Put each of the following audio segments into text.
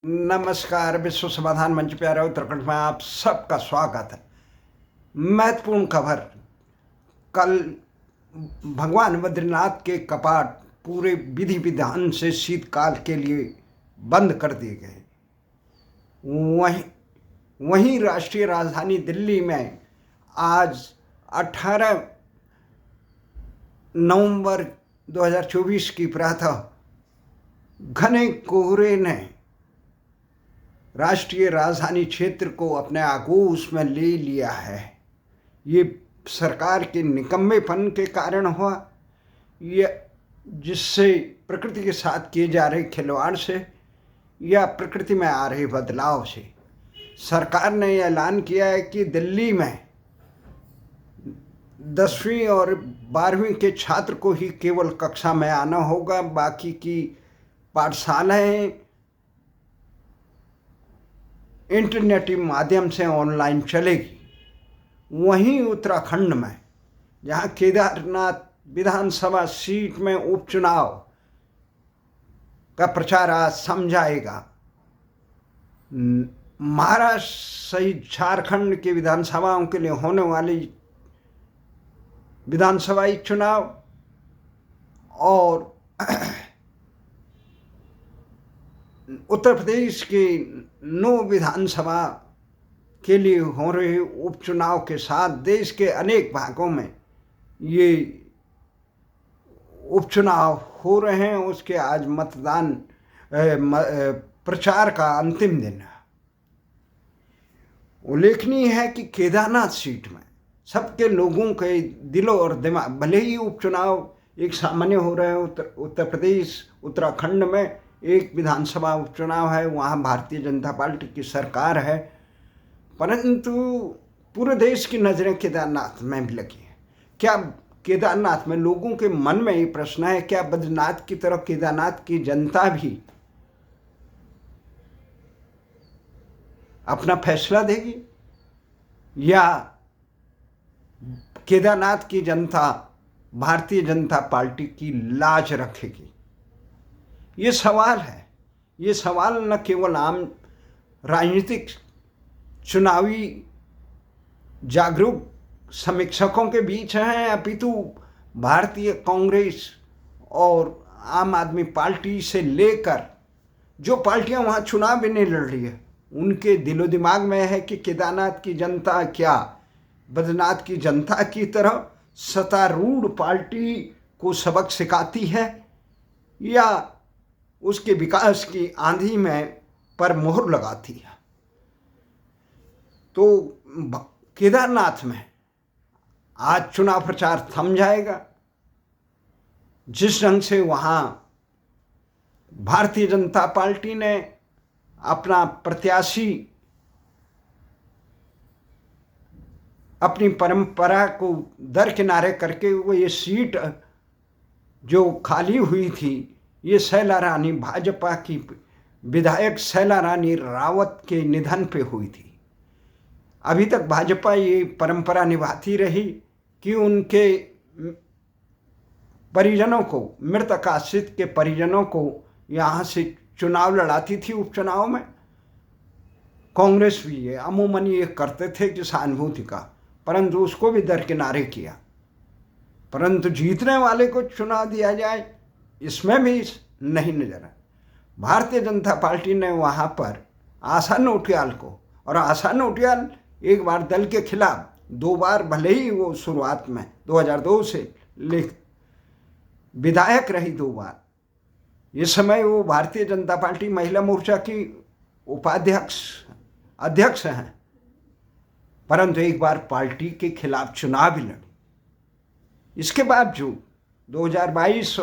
नमस्कार। विश्व समाधान मंच पे आ रहे उत्तराखंड में आप सबका स्वागत है। महत्वपूर्ण खबर, कल भगवान बद्रीनाथ के कपाट पूरे विधि विधान से शीतकाल के लिए बंद कर दिए गए। वहीं राष्ट्रीय राजधानी दिल्ली में आज 18 नवंबर 2024 की प्रातः घने कोहरे ने राष्ट्रीय राजधानी क्षेत्र को अपने आगोश में ले लिया है। ये सरकार के निकम्मेपन के कारण हुआ, ये जिससे प्रकृति के साथ किए जा रहे खिलवाड़ से या प्रकृति में आ रहे बदलाव से। सरकार ने ऐलान किया है कि दिल्ली में 10वीं और 12वीं के छात्र को ही केवल कक्षा में आना होगा, बाकी की पाठशालाएं इंटरनेट माध्यम से ऑनलाइन चलेगी। वहीं उत्तराखंड में जहां केदारनाथ विधानसभा सीट में उपचुनाव का प्रचार आज समझाएगा, महाराष्ट्र सहित झारखंड के विधानसभाओं के लिए होने वाली विधानसभाई चुनाव और उत्तर प्रदेश के 9 विधानसभा के लिए हो रहे उपचुनाव के साथ देश के अनेक भागों में ये उपचुनाव हो रहे हैं। उसके आज मतदान प्रचार का अंतिम दिन है। उल्लेखनीय है कि केदारनाथ सीट में सबके लोगों के दिलों और दिमाग, भले ही उपचुनाव एक सामान्य हो रहे हैं उत्तर प्रदेश उत्तराखंड में एक विधानसभा उपचुनाव है, वहाँ भारतीय जनता पार्टी की सरकार है, परंतु पूरे देश की नज़रें केदारनाथ में भी लगी हैं। क्या केदारनाथ में लोगों के मन में ये प्रश्न है, क्या बद्रीनाथ की तरह केदारनाथ की जनता भी अपना फैसला देगी या केदारनाथ की जनता भारतीय जनता पार्टी की लाज रखेगी? ये सवाल है। ये सवाल न केवल आम राजनीतिक चुनावी जागरूक समीक्षकों के बीच हैं, अपितु भारतीय कांग्रेस और आम आदमी पार्टी से लेकर जो पार्टियां वहां चुनाव भी नहीं लड़ रही है, उनके दिलो दिमाग में है कि केदारनाथ की जनता क्या बद्रीनाथ की जनता की तरह सत्तारूढ़ पार्टी को सबक सिखाती है या उसके विकास की आंधी में पर मोहर लगाती है। तो केदारनाथ में आज चुनाव प्रचार थम जाएगा। जिस ढंग से वहाँ भारतीय जनता पार्टी ने अपना प्रत्याशी अपनी परंपरा को दरकिनारे करके वो ये सीट जो खाली हुई थी, ये शैला रानी भाजपा की विधायक शैला रानी रावत के निधन पे हुई थी। अभी तक भाजपा ये परंपरा निभाती रही कि उनके परिजनों को, मृतक आश्रित के परिजनों को यहाँ से चुनाव लड़ाती थी उपचुनाव में। कांग्रेस भी ये अमूमन ये करते थे कि सहानुभूति का, परंतु उसको भी दरकिनारे किया। परंतु जीतने वाले को चुनाव दिया जाए, इसमें भी नहीं नजर आया। भारतीय जनता पार्टी ने वहाँ पर आशा नोटियाल को, और आशा नोटियाल एक बार दल के खिलाफ, 2 बार भले ही वो शुरुआत में 2002 से विधायक रही 2 बार, इस समय वो भारतीय जनता पार्टी महिला मोर्चा की अध्यक्ष हैं, परंतु एक बार पार्टी के खिलाफ चुनाव भी लड़ी। इसके बावजूद 2022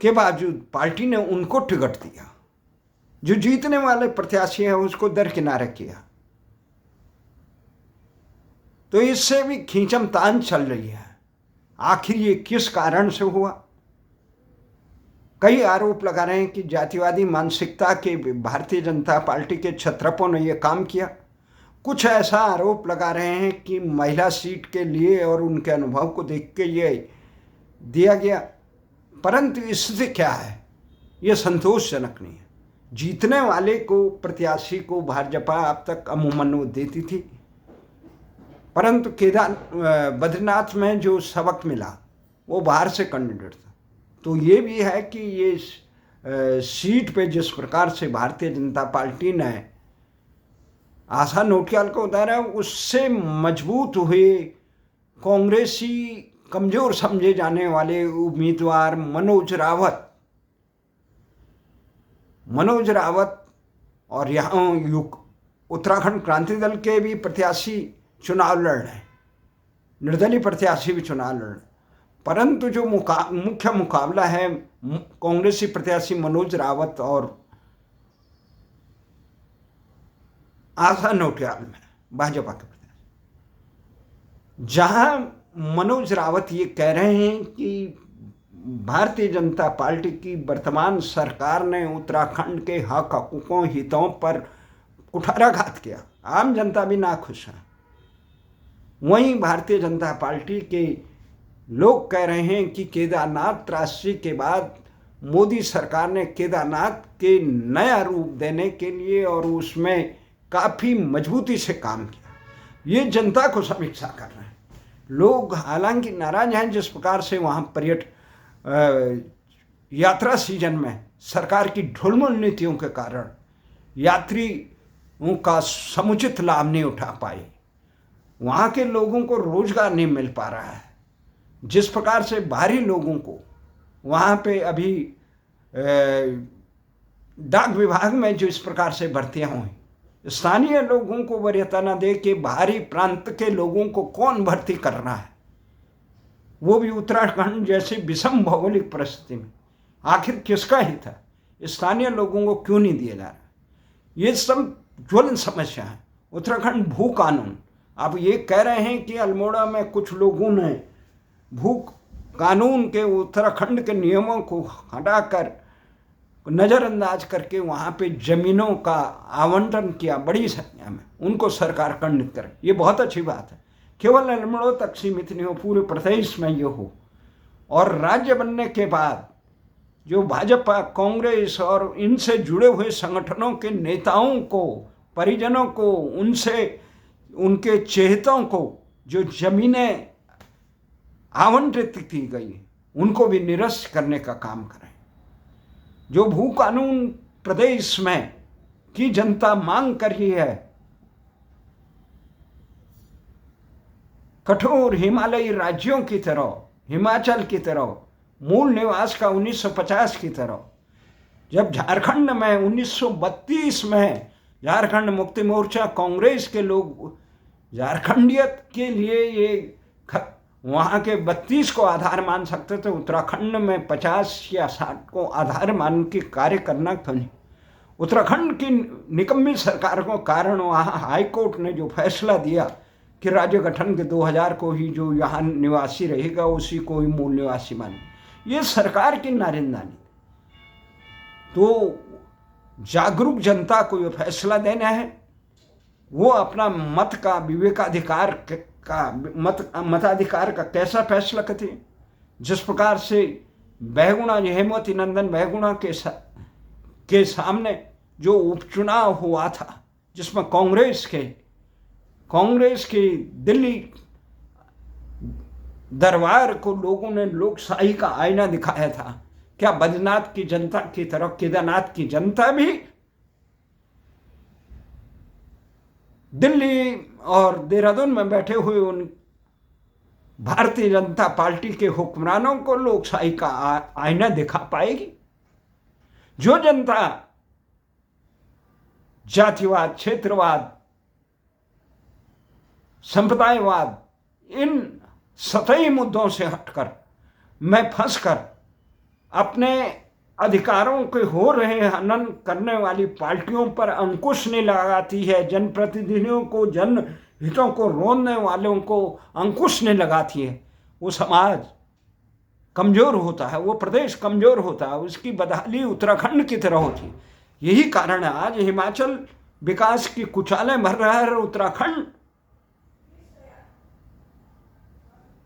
के बावजूद पार्टी ने उनको टिकट दिया, जो जीतने वाले प्रत्याशी हैं उसको दरकिनारे किया। तो इससे भी खींचमतान चल रही है। आखिर ये किस कारण से हुआ? कई आरोप लगा रहे हैं कि जातिवादी मानसिकता के भारतीय जनता पार्टी के क्षत्रपों ने यह काम किया। कुछ ऐसा आरोप लगा रहे हैं कि महिला सीट के लिए और उनके अनुभव को देख के ये दिया गया। परंतु स्थिति क्या है? ये संतोषजनक नहीं है। जीतने वाले को, प्रत्याशी को भाजपा अब तक अमूमन वो देती थी, परंतु बद्रीनाथ में जो सबक मिला वो बाहर से कैंडिडेट था। तो ये भी है कि ये सीट पे जिस प्रकार से भारतीय जनता पार्टी ने आशा नोटियाल को उतारा, उससे मजबूत हुए कांग्रेसी कमजोर समझे जाने वाले उम्मीदवार मनोज रावत और यहाँ उत्तराखंड क्रांति दल के भी प्रत्याशी चुनाव लड़ रहे हैं, निर्दलीय प्रत्याशी भी चुनाव लड़ रहे हैं, परंतु जो मुख्य मुकाबला है कांग्रेसी प्रत्याशी मनोज रावत और आशा नोटियाल में भाजपा के प्रत्याशी, जहां मनोज रावत ये कह रहे हैं कि भारतीय जनता पार्टी की वर्तमान सरकार ने उत्तराखंड के हक हकूकों हितों पर कुठाराघात किया, आम जनता भी नाखुश है। वहीं भारतीय जनता पार्टी के लोग कह रहे हैं कि केदारनाथ त्रासदी के बाद मोदी सरकार ने केदारनाथ के नया रूप देने के लिए और उसमें काफ़ी मजबूती से काम किया। ये जनता को समीक्षा कर रहे हैं लोग। हालांकि नाराज हैं जिस प्रकार से वहाँ यात्रा सीजन में सरकार की ढुलमुल नीतियों के कारण यात्रियों का समुचित लाभ नहीं उठा पाए, वहाँ के लोगों को रोजगार नहीं मिल पा रहा है। जिस प्रकार से बाहरी लोगों को वहाँ पे अभी डाक विभाग में जो इस प्रकार से भर्तियाँ हुई, स्थानीय लोगों को वरीयता न दे के बाहरी प्रांत के लोगों को कौन भर्ती कर रहा है, वो भी उत्तराखंड जैसी विषम भौगोलिक परिस्थिति में। आखिर किसका ही था, स्थानीय लोगों को क्यों नहीं दिया जा रहा? ये सब ज्वलन समस्या है। उत्तराखंड भू कानून, अब ये कह रहे हैं कि अल्मोड़ा में कुछ लोगों ने भू कानून के उत्तराखंड के नियमों को हटाकर नज़रअंदाज करके वहाँ पे ज़मीनों का आवंटन किया बड़ी संख्या में, उनको सरकार खंडित करे। ये बहुत अच्छी बात है। केवल अल्मोड़ा तक सीमित नहीं हो, पूरे प्रदेश में ये हो। और राज्य बनने के बाद जो भाजपा, कांग्रेस और इनसे जुड़े हुए संगठनों के नेताओं को, परिजनों को, उनसे उनके चेहतों को जो जमीनें आवंटित की गई उनको भी निरस्त करने का काम करें। जो भू कानून प्रदेश में की जनता मांग कर रही है, कठोर हिमालयी राज्यों की तरह, हिमाचल की तरह, मूल निवास का 1950 की तरह, जब झारखंड में 1932 में झारखंड मुक्ति मोर्चा कांग्रेस के लोग झारखंडियत के लिए ये वहाँ के 32 को आधार मान सकते थे, उत्तराखंड में 50 या 60 को आधार मान के कार्य करना था नहीं। उत्तराखंड की निकम्मी सरकार को कारण वहाँ हाई कोर्ट ने जो फैसला दिया कि राज्य गठन के 2000 को ही जो यहाँ निवासी रहेगा उसी को ही मूल निवासी माने, ये सरकार की नारिंदानी। तो जागरूक जनता को ये फैसला देना है, वो अपना मत का विवेकाधिकार का मताधिकार का कैसा फैसला करते। जिस प्रकार से बहुगुणा हेमवती नंदन बहुगुणा के सामने जो उपचुनाव हुआ था, जिसमें कांग्रेस के दिल्ली दरबार को लोगों ने लोकशाही का आईना दिखाया था, क्या बद्रीनाथ की जनता की तरह केदारनाथ की जनता भी दिल्ली और देहरादून में बैठे हुए उन भारतीय जनता पार्टी के हुक्मरानों को लोकशाही का आईना दिखा पाएगी? जो जनता जातिवाद, क्षेत्रवाद, संप्रदायवाद, इन सतही मुद्दों से हटकर मैं फंसकर अपने अधिकारों के हो रहे हनन करने वाली पार्टियों पर अंकुश नहीं लगाती है, जनप्रतिनिधियों को, जन हितों को रोनने वालों को अंकुश नहीं लगाती है, वो समाज कमज़ोर होता है, वो प्रदेश कमज़ोर होता है, उसकी बदहाली उत्तराखंड की तरह होती है। यही कारण है आज हिमाचल विकास की कुचालें भर रहा है, उत्तराखंड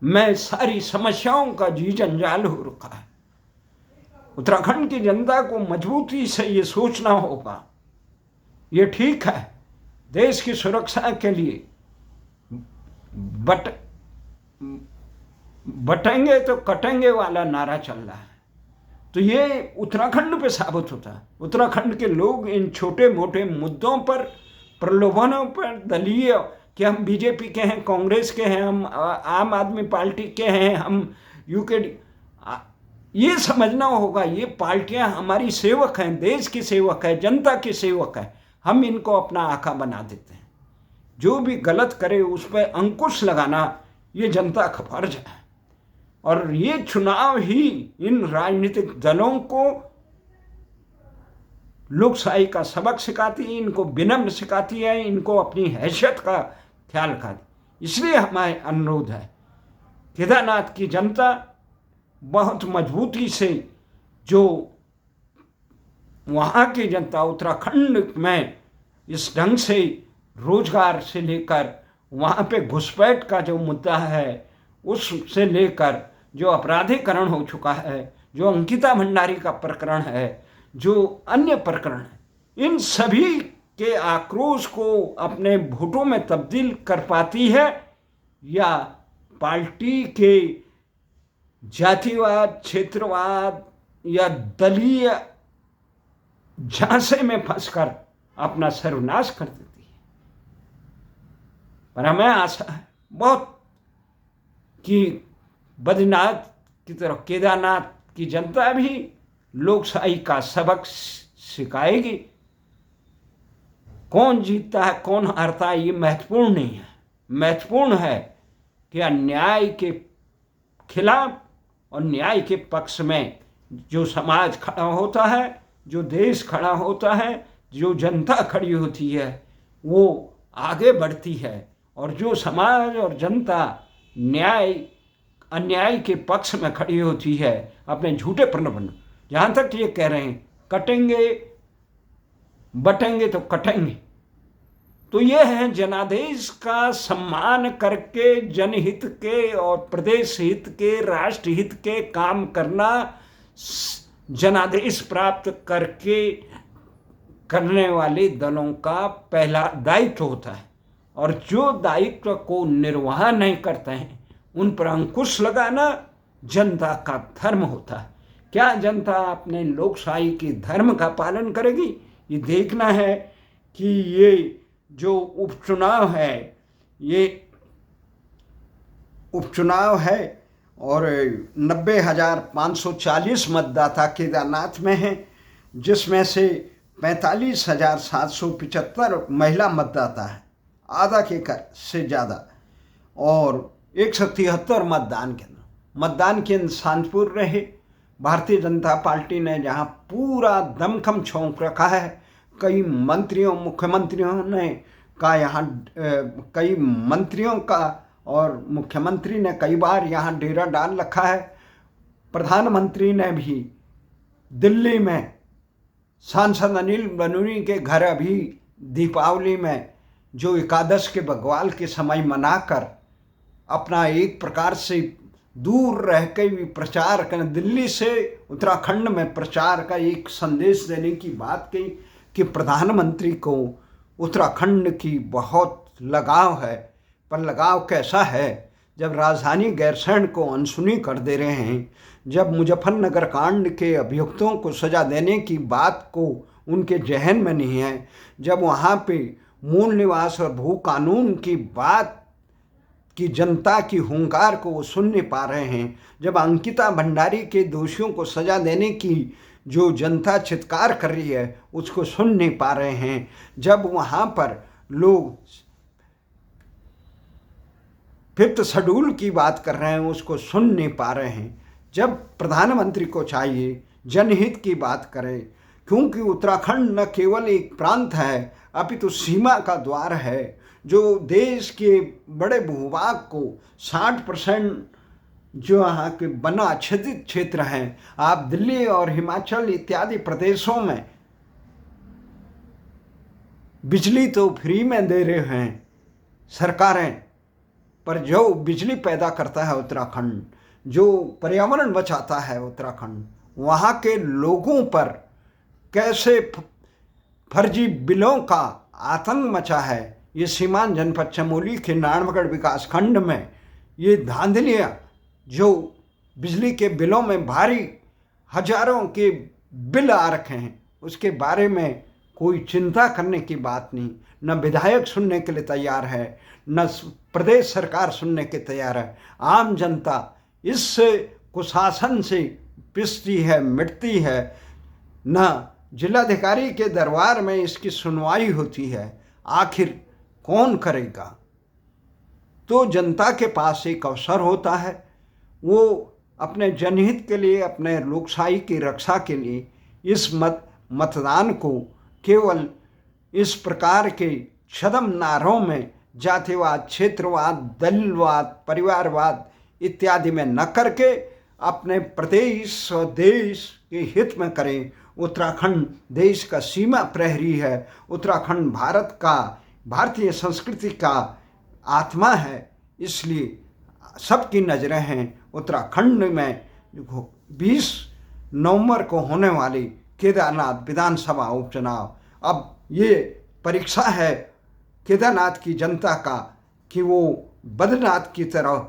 में सारी समस्याओं का जी जंजाल हो रखा है। उत्तराखंड की जनता को मजबूती से ये सोचना होगा, ये ठीक है देश की सुरक्षा के लिए बटेंगे तो कटेंगे वाला नारा चल रहा है, तो ये उत्तराखंड पे साबित होता है। उत्तराखंड के लोग इन छोटे मोटे मुद्दों पर, प्रलोभनों पर, दलीय कि हम बीजेपी के हैं, कांग्रेस के हैं, हम आम आदमी पार्टी के हैं, हम यूकेडी, ये समझना होगा ये पार्टियां हमारी सेवक हैं, देश की सेवक है, जनता की सेवक है। हम इनको अपना आका बना देते हैं। जो भी गलत करे उस पर अंकुश लगाना ये जनता का फर्ज है। और ये चुनाव ही इन राजनीतिक दलों को लोकशाही का सबक सिखाती है, इनको विनम्र सिखाती है, इनको अपनी हैसियत का ख्याल रखाती। इसलिए हमारा अनुरोध है, केदारनाथ की जनता बहुत मजबूती से, जो वहाँ की जनता उत्तराखंड में इस ढंग से रोजगार से लेकर वहाँ पे घुसपैठ का जो मुद्दा है, उससे लेकर जो अपराधीकरण हो चुका है, जो अंकिता भंडारी का प्रकरण है, जो अन्य प्रकरण है, इन सभी के आक्रोश को अपने वोटों में तब्दील कर पाती है, या पार्टी के जातिवाद, क्षेत्रवाद या दलीय झांसे में फंसकर अपना सर्वनाश कर देती है। पर हमें आशा है बहुत कि बद्रीनाथ की तरफ केदारनाथ की जनता भी लोकशाही का सबक सिखाएगी। कौन जीतता है कौन हारता है ये महत्वपूर्ण नहीं है। महत्वपूर्ण है कि अन्याय के खिलाफ और न्याय के पक्ष में जो समाज खड़ा होता है, जो देश खड़ा होता है, जो जनता खड़ी होती है, वो आगे बढ़ती है। और जो समाज और जनता न्याय अन्याय के पक्ष में खड़ी होती है, अपने झूठे प्रलोभन, जहाँ तक ये कह रहे हैं कटेंगे बटेंगे तो कटेंगे, तो ये है जनादेश का सम्मान करके जनहित के और प्रदेश हित के, राष्ट्र हित के काम करना, जनादेश प्राप्त करके करने वाले दलों का पहला दायित्व होता है। और जो दायित्व को निर्वाह नहीं करते हैं उन पर अंकुश लगाना जनता का धर्म होता है। क्या जनता अपने लोकशाही के धर्म का पालन करेगी? ये देखना है कि ये जो उपचुनाव है, ये उपचुनाव है और 90,540 मतदाता केदारनाथ में हैं, जिसमें से 45,775 महिला मतदाता है, आधा के से ज़्यादा, और 173 मतदान केंद्र शांतिपुर रहे। भारतीय जनता पार्टी ने जहाँ पूरा दमखम छोंक रखा है, कई मंत्रियों मुख्यमंत्रियों ने का यहाँ कई मंत्रियों का और मुख्यमंत्री ने कई बार यहाँ डेरा डाल रखा है। प्रधानमंत्री ने भी दिल्ली में सांसद अनिल बलूनी के घर अभी दीपावली में जो एकादश के बग्वाल के समय मनाकर अपना एक प्रकार से दूर रह के भी प्रचार कर, दिल्ली से उत्तराखंड में प्रचार का एक संदेश देने की बात कही कि प्रधानमंत्री को उत्तराखंड की बहुत लगाव है। पर लगाव कैसा है जब राजधानी गैरसैंण को अनसुनी कर दे रहे हैं, जब मुजफ्फरनगर कांड के अभियुक्तों को सजा देने की बात को उनके जहन में नहीं है, जब वहाँ पे मूल निवास और भू कानून की बात की जनता की हुंकार को वो सुन नहीं पा रहे हैं, जब अंकिता भंडारी के दोषियों को सजा देने की जो जनता चित्कार कर रही है उसको सुन नहीं पा रहे हैं, जब वहाँ पर लोग 5th शेड्यूल की बात कर रहे हैं उसको सुन नहीं पा रहे हैं, जब प्रधानमंत्री को चाहिए जनहित की बात करें, क्योंकि उत्तराखंड न केवल एक प्रांत है अपितु सीमा का द्वार है जो देश के बड़े भूभाग को 60% जो यहाँ के वन आच्छादित क्षेत्र हैं। आप दिल्ली और हिमाचल इत्यादि प्रदेशों में बिजली तो फ्री में दे रहे हैं सरकारें, पर जो बिजली पैदा करता है उत्तराखंड, जो पर्यावरण बचाता है उत्तराखंड, वहाँ के लोगों पर कैसे फर्जी बिलों का आतंक मचा है। ये सीमांत जनपद चमोली के नारायणगढ़ विकास खंड में ये धांधलियाँ जो बिजली के बिलों में भारी हजारों के बिल आ रखे हैं, उसके बारे में कोई चिंता करने की बात नहीं। न विधायक सुनने के लिए तैयार है, न प्रदेश सरकार सुनने के तैयार है। आम जनता इस कुशासन से पिसती है, मिटती है। न जिलाधिकारी के दरबार में इसकी सुनवाई होती है। आखिर कौन करेगा? तो जनता के पास एक अवसर होता है, वो अपने जनहित के लिए, अपने लोकशाही की रक्षा के लिए इस मतदान को केवल इस प्रकार के छद्म नारों में जातिवाद, क्षेत्रवाद, दलवाद, परिवारवाद इत्यादि में न करके अपने प्रदेश और देश के हित में करें। उत्तराखंड देश का सीमा प्रहरी है। उत्तराखंड भारत का, भारतीय संस्कृति का आत्मा है। इसलिए सबकी नज़रें हैं उत्तराखंड में 20 नवंबर को होने वाली केदारनाथ विधानसभा उपचुनाव। अब ये परीक्षा है केदारनाथ की जनता का कि वो बद्रीनाथ की तरह,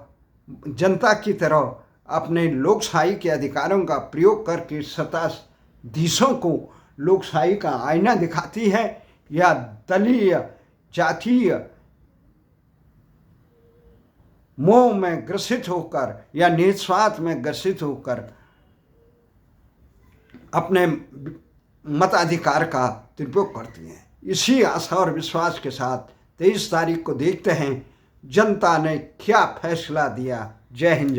जनता की तरह अपने लोकशाही के अधिकारों का प्रयोग करके सत्ताधीशों को लोकशाही का आईना दिखाती है, या दलीय, जातीय मोह में ग्रसित होकर या निस्वार्थ में ग्रसित होकर अपने मताधिकार का दुरुपयोग करती हैं। इसी आशा और विश्वास के साथ 23 तारीख को देखते हैं जनता ने क्या फैसला दिया। जय हिंद।